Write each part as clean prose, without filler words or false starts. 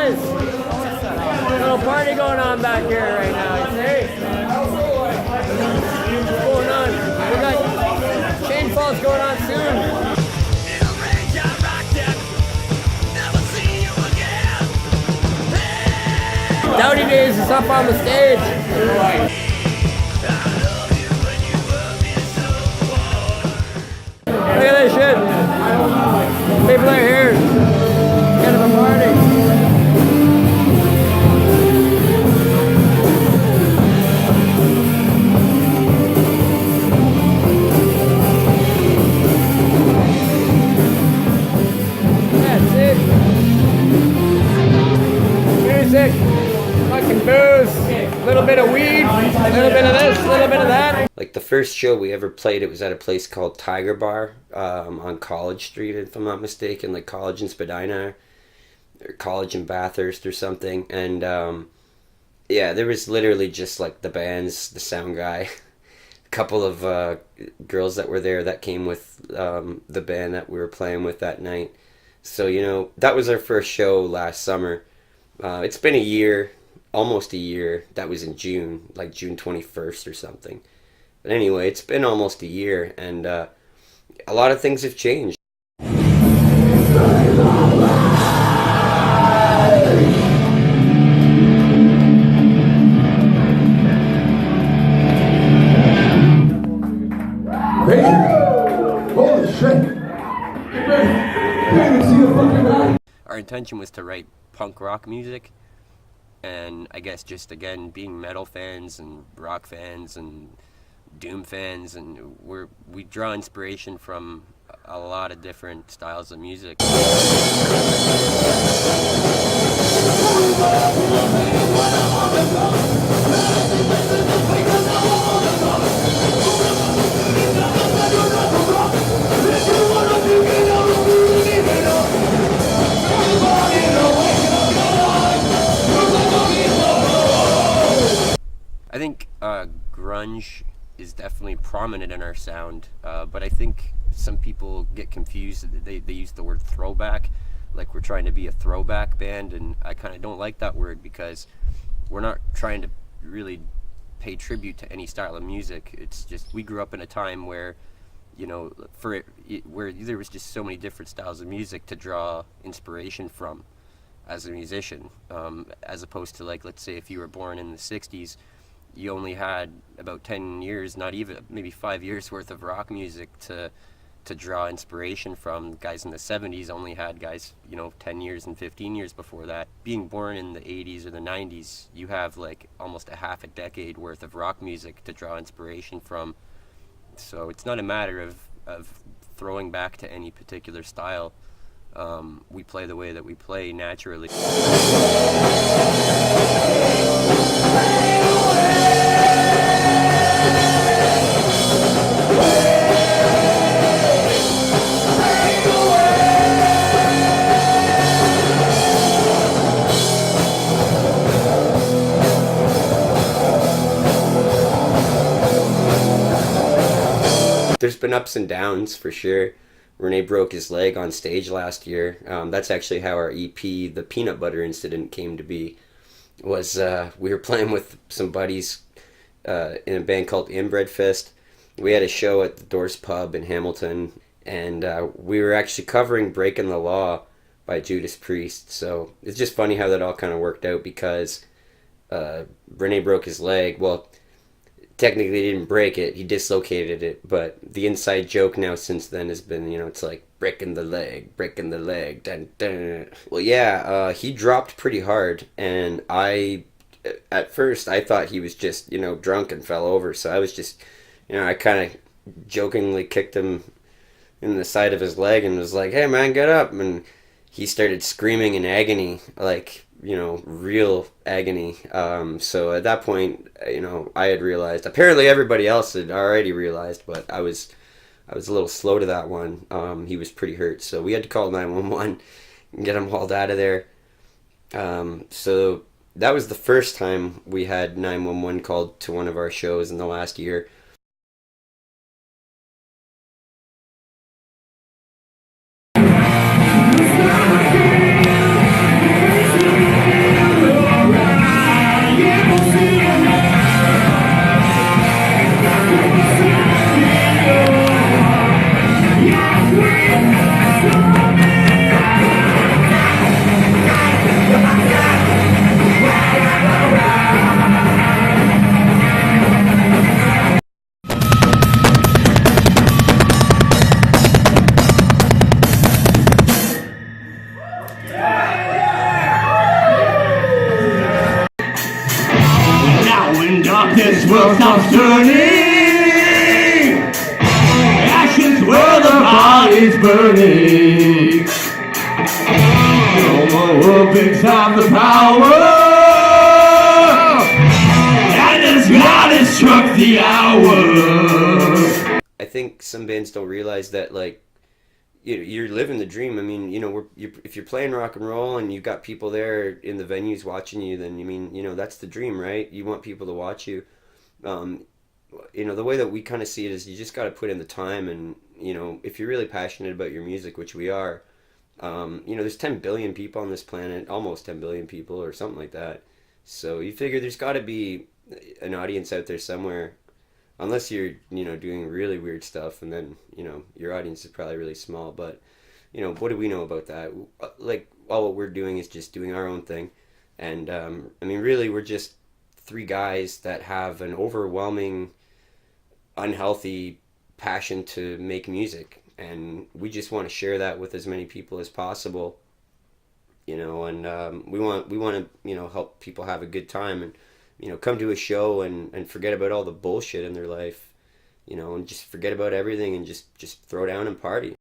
is. Little party going on back here right now, you see? What's going on? We got chain falls going on soon. Dowdy Days is up on the stage. Look at this shit. People are here. It's kind of a party. That's it. Music. Fucking booze, a little bit of weed, a little bit of this, a little bit of that. Like the first show we ever played, it was at a place called Tiger Bar on College Street, if I'm not mistaken, like College and Spadina, or College and Bathurst or something. And yeah, there was literally just like the bands, the sound guy, a couple of girls that were there that came with the band that we were playing with that night. So, you know, that was our first show last summer. It's been a year. Almost a year. That was in June, like June 21st or something. But anyway, it's been almost a year, and a lot of things have changed. Holy shit! Our intention was to write punk rock music. And I guess just, again, being metal fans and rock fans and doom fans, and we draw inspiration from a lot of different styles of music. I think grunge is definitely prominent in our sound, but I think some people get confused. They use the word throwback, like we're trying to be a throwback band, and I kind of don't like that word because we're not trying to really pay tribute to any style of music. It's just we grew up in a time where, you know, where there was just so many different styles of music to draw inspiration from as a musician, as opposed to, like, let's say if you were born in the 60s, you only had about 10 years, not even, maybe 5 years worth of rock music to draw inspiration from. Guys in the 70s only had guys, you know, 10 years and 15 years before that. Being born in the 80s or the 90s, you have like almost a half a decade worth of rock music to draw inspiration from. So it's not a matter of throwing back to any particular style. We play the way that we play naturally. There's been ups and downs for sure. Renee broke his leg on stage last year. That's actually how our EP, The Peanut Butter Incident, came to be. Was we were playing with some buddies in a band called Inbred Fist. We had a show at the Doors Pub in Hamilton, and we were actually covering Breaking the Law by Judas Priest. So it's just funny how that all kind of worked out because Renee broke his leg. Well, technically he didn't break it, he dislocated it, but the inside joke now since then has been, you know, it's like breaking the leg, dun, dun. Well, yeah, he dropped pretty hard, and at first I thought he was just, you know, drunk and fell over, so I was just, you know, I kind of jokingly kicked him in the side of his leg and was like, hey man, get up, and he started screaming in agony, like, you know, real agony. So at that point, you know, I had realized. Apparently, everybody else had already realized, but I was a little slow to that one. He was pretty hurt, so we had to call 911 and get him hauled out of there. So that was the first time we had 911 called to one of our shows in the last year. this world stops turning. Ashes where the body's burning. No more world bigs have the power. And as God has struck the hour. I think some bands don't realize that, like, you're living the dream. I mean, if you're playing rock and roll and you've got people there in the venues watching you, then, that's the dream, right? You want people to watch you. The way that we kind of see it is you just got to put in the time, and, if you're really passionate about your music, which we are, there's 10 billion people on this planet, almost 10 billion people or something like that. So you figure there's got to be an audience out there somewhere. Unless you're, doing really weird stuff, and then, your audience is probably really small. But, what do we know about that? Like, all what we're doing is just doing our own thing. And, really, we're just three guys that have an overwhelming, unhealthy passion to make music. And we just want to share that with as many people as possible, and we want to, help people have a good time and, come to a show and forget about all the bullshit in their life, and just forget about everything and just throw down and party.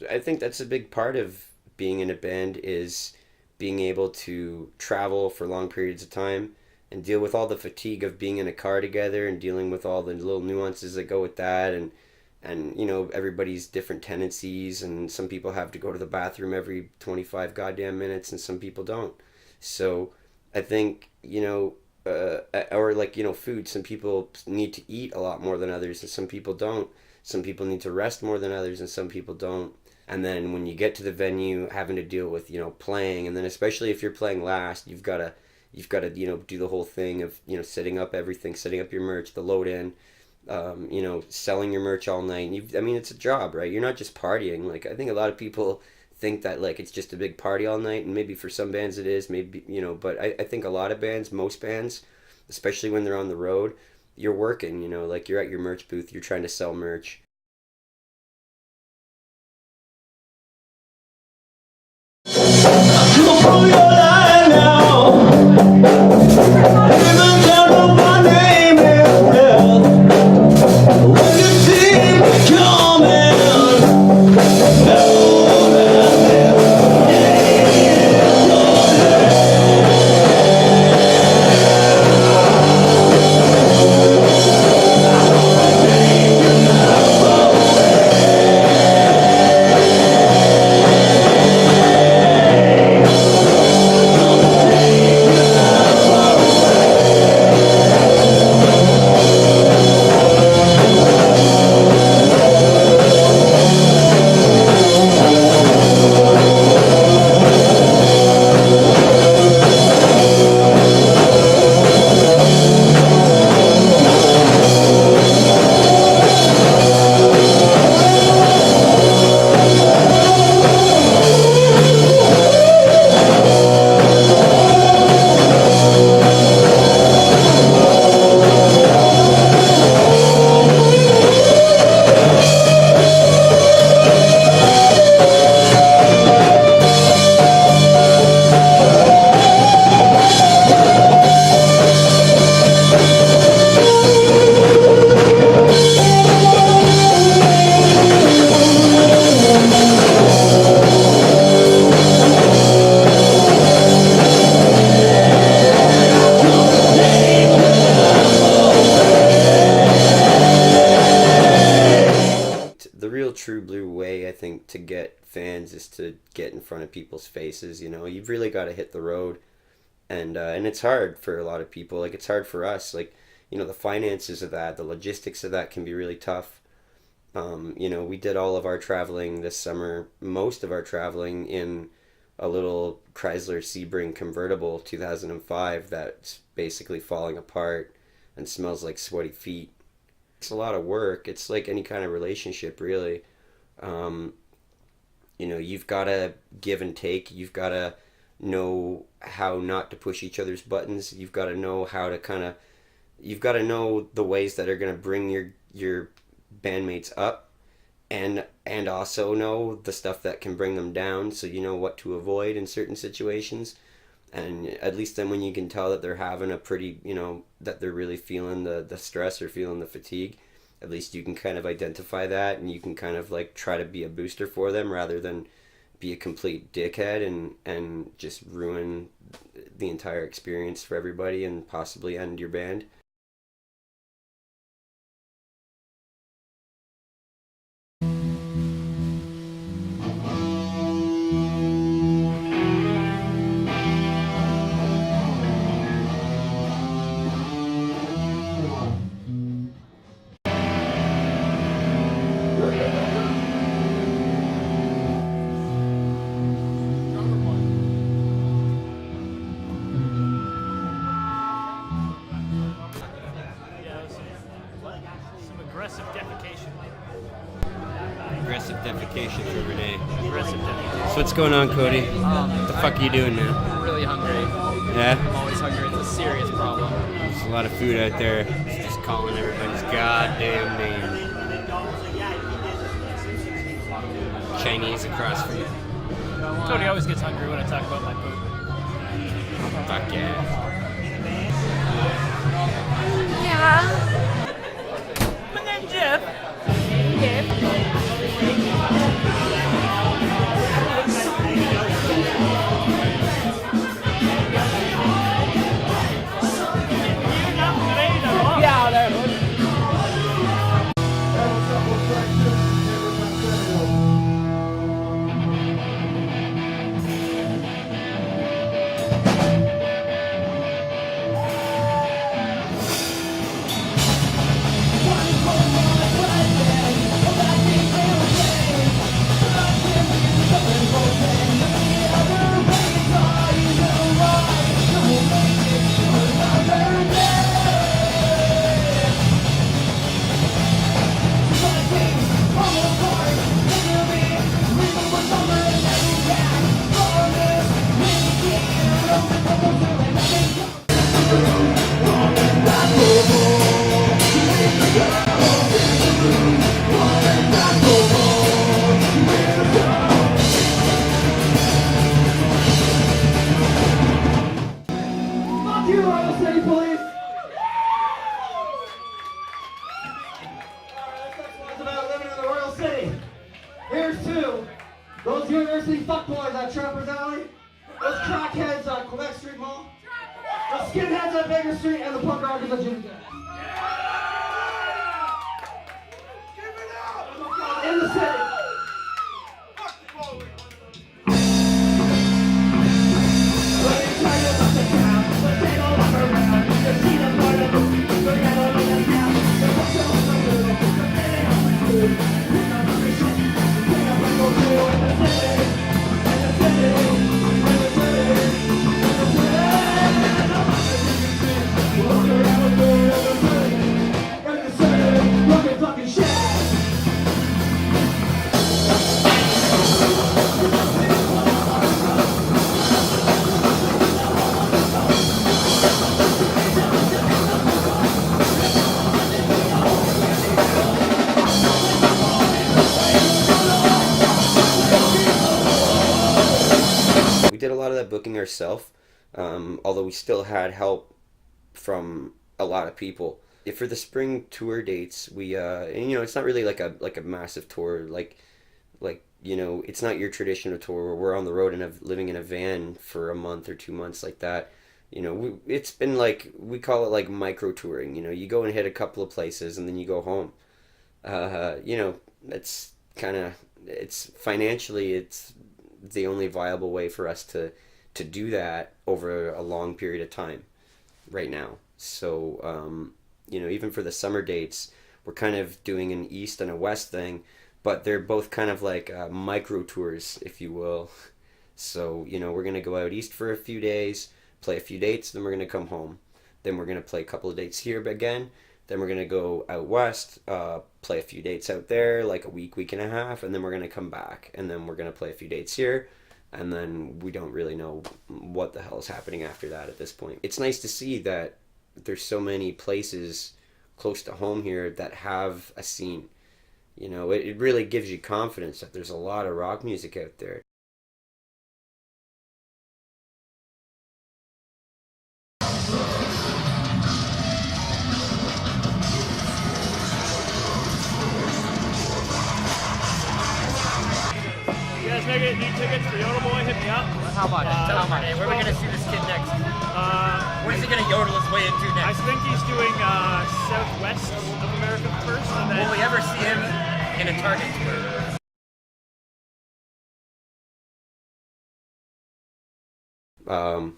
I think that's a big part of being in a band, is being able to travel for long periods of time and deal with all the fatigue of being in a car together and dealing with all the little nuances that go with that, and everybody's different tendencies, and some people have to go to the bathroom every 25 goddamn minutes and some people don't. So I think food, some people need to eat a lot more than others and some people don't. Some people need to rest more than others and some people don't. And then when you get to the venue, having to deal with, playing, and then especially if you're playing last, you've got to, do the whole thing of, setting up everything, setting up your merch, the load in, selling your merch all night. It's a job, right? You're not just partying. Like, I think a lot of people think that, like, it's just a big party all night, and maybe for some bands it is, maybe, but I think a lot of bands, most bands, especially when they're on the road, you're working, like you're at your merch booth, you're trying to sell merch. true blue way, I think, to get fans is to get in front of people's faces. You know, you've really got to hit the road, and it's hard for a lot of people. Like, it's hard for us. Like, you know, the finances of that, the logistics of that can be really tough. You know, we did all of our traveling this summer, most of our traveling in a little Chrysler Sebring convertible 2005 that's basically falling apart and smells like sweaty feet. It's a lot of work. It's like any kind of relationship, really. You know, you've got to give and take. You've got to know how not to push each other's buttons. You've got to know how to kind of, you've got to know the ways that are going to bring your bandmates up, and also know the stuff that can bring them down, so you know what to avoid in certain situations. And at least then when you can tell that they're having a pretty, you know, that they're really feeling the stress or feeling the fatigue, at least you can kind of identify that, and you can kind of like try to be a booster for them rather than be a complete dickhead and just ruin the entire experience for everybody and possibly end your band. Some aggressive defecation. Aggressive defecation for Renee. Aggressive defecation. So what's going on, Cody? What the fuck are you doing, man? I'm really hungry. Yeah? I'm always hungry. It's a serious problem. There's a lot of food out there. It's just calling everybody's goddamn name. Chinese across from you. Cody always gets hungry when I talk about my poop. Fuck yeah. And then Jeff. Yeah, there. Fuck you, Royal City Police! This next one's about living in the Royal City. Here's two. Those university fuckboys at Trappers Alley, those crackheads at Quebec Street Mall, the skinheads at Baker Street, and the punk rockers at Jimmy Jack. In the city. Let me tell you about the town, but they don't walk around. You can see the part of the but they don't look at town. They're fucked up on the little, but they ain't on the school. Pick up on the shit, pick up and go through in the city, in the city, in the city, in the city. And I'm not the city, walk around with me in the city, looking fucking shit. We did a lot of that booking ourselves, although we still had help from a lot of people. For the spring tour dates, we and you know, it's not really like a massive tour, like you know, it's not your traditional tour where we're on the road and living in a van for a month or 2 months like that. You know, it's been like, we call it like micro touring. You know, you go and hit a couple of places and then you go home. You know, it's kind of, it's financially, it's the only viable way for us to do that over a long period of time right now. So, you know, even for the summer dates, we're kind of doing an east and a west thing, but they're both kind of like micro tours, if you will. So, you know, we're going to go out east for a few days, play a few dates, then we're going to come home. Then we're going to play a couple of dates here again. Then we're going to go out west, play a few dates out there, like a week and a half, and then we're going to come back. And then we're going to play a few dates here, and then we don't really know what the hell is happening after that at this point. It's nice to see that there's so many places close to home here that have a scene. You know, it really gives you confidence that there's a lot of rock music out there. You guys need tickets for Yodel Boy? Hit me up. How much? How much? Where are we gonna see this kid next? Where's he gonna yodel his way into I next? think he's doing southwest of America first, and then Will we ever see him in a Target tour?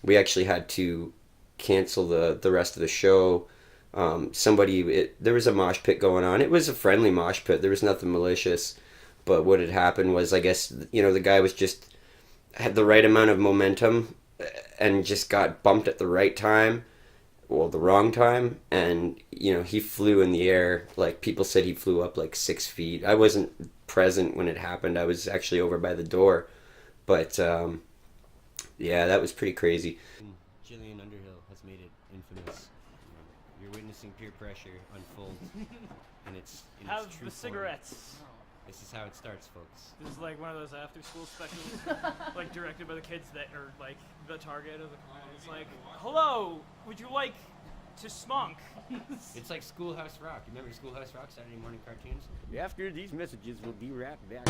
We actually had to cancel the rest of the show. There was a mosh pit going on. It was a friendly mosh pit. There was nothing malicious. But what had happened was, I guess, you know, the guy had the right amount of momentum and just got bumped at the right time. Well, the wrong time. And, you know, he flew in the air. Like, people said he flew up like 6 feet. I wasn't present when it happened. I was actually over by the door. But, yeah, that was pretty crazy. Jillian Underhill has made it infamous. You're witnessing peer pressure unfold, and it's in have its true the form. cigarettes. This is how it starts, folks. This is like one of those after-school specials, like directed by the kids that are like the target of the call. It's like, hello, would you like to smunk? It's like Schoolhouse Rock. You remember Schoolhouse Rock, Saturday morning cartoons? After these messages, we'll be right back.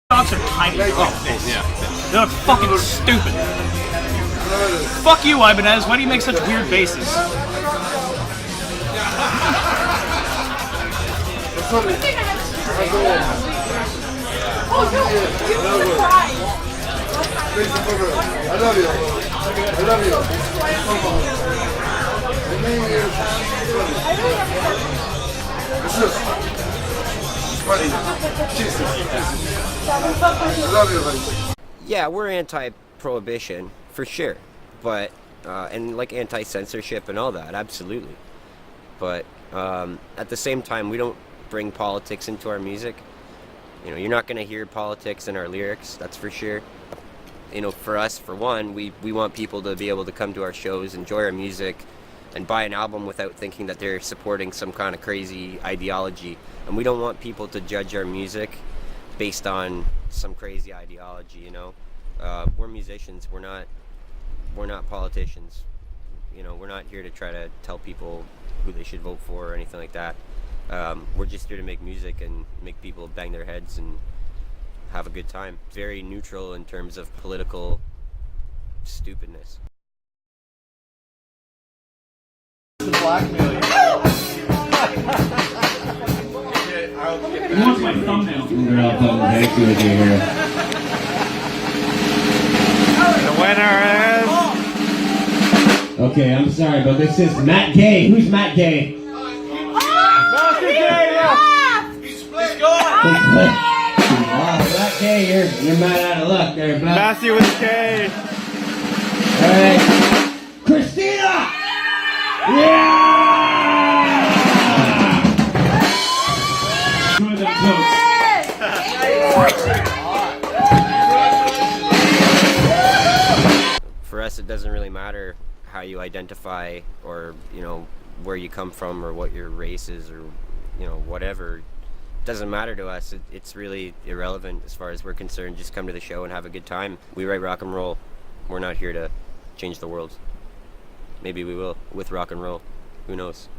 Dogs are tiny. They look fucking stupid. Fuck you, Ibanez. Why do you make such weird bases? I love you. I love you. I love you, buddy. Yeah, we're anti-prohibition for sure, but and like anti-censorship and all that, absolutely. but at the same time, we don't bring politics into our music. You know, you're not going to hear politics in our lyrics, that's for sure. You know, for us, for one, we want people to be able to come to our shows, enjoy our music, and buy an album without thinking that they're supporting some kind of crazy ideology. And we don't want people to judge our music based on some crazy ideology, you know. We're musicians, we're not politicians. You know, we're not here to try to tell people who they should vote for or anything like that. We're just here to make music and make people bang their heads and have a good time. Very neutral in terms of political stupidness. Blackmail you. He wants my thumbnail. They're all fucking thank you here. The winner is... Okay, I'm sorry, but this is Matt Gay. Who's Matt Gay? Master J, yeah. Matt Gay, you're mad out of luck there, bud. Matthew with K. Alright. Christina! Yeah! Enjoy that toast. For us, it doesn't really matter how you identify or, you know, where you come from or what your race is or, you know, whatever. It doesn't matter to us. It's really irrelevant as far as we're concerned. Just come to the show and have a good time. We write rock and roll. We're not here to change the world. Maybe we will with rock and roll. Who knows?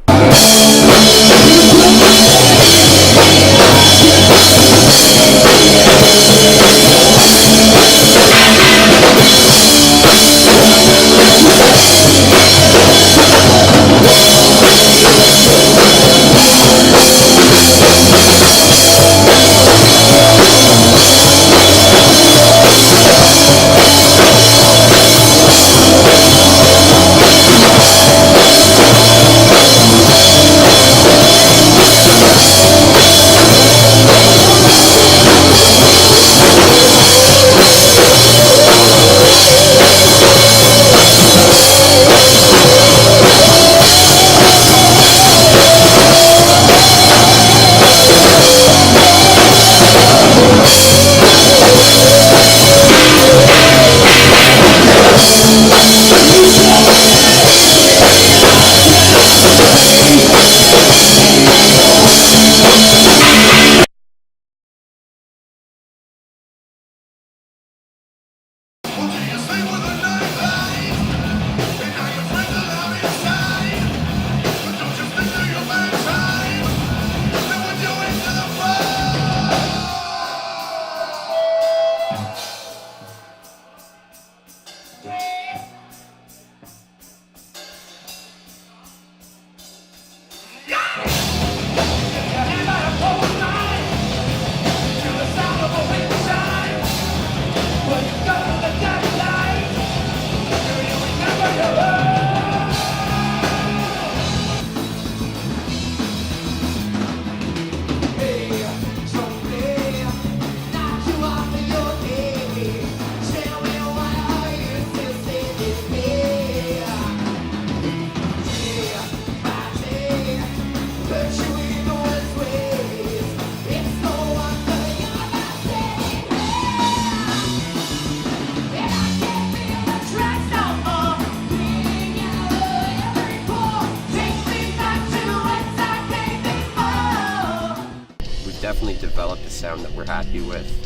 Definitely developed a sound that we're happy with,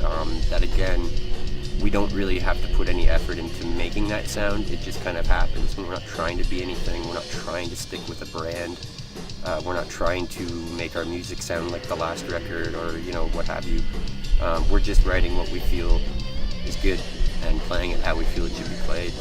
that again, we don't really have to put any effort into making that sound. It just kind of happens. We're not trying to be anything, we're not trying to stick with a brand, we're not trying to make our music sound like the last record or, you know, what have you. We're just writing what we feel is good and playing it how we feel it should be played.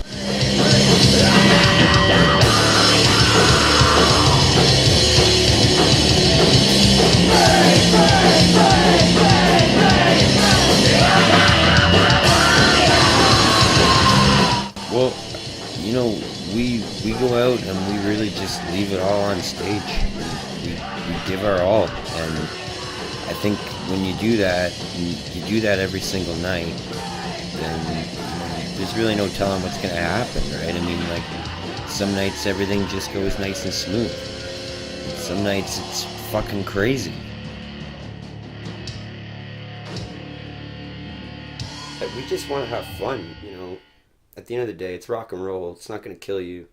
Well, you know, we go out and we really just leave it all on stage. We give our all, and I think when you do that, you do that every single night, then there's really no telling what's going to happen, right? I mean, like, some nights everything just goes nice and smooth. some nights it's fucking crazy. We just want to have fun, you know. At the end of the day, it's rock and roll. It's not going to kill you.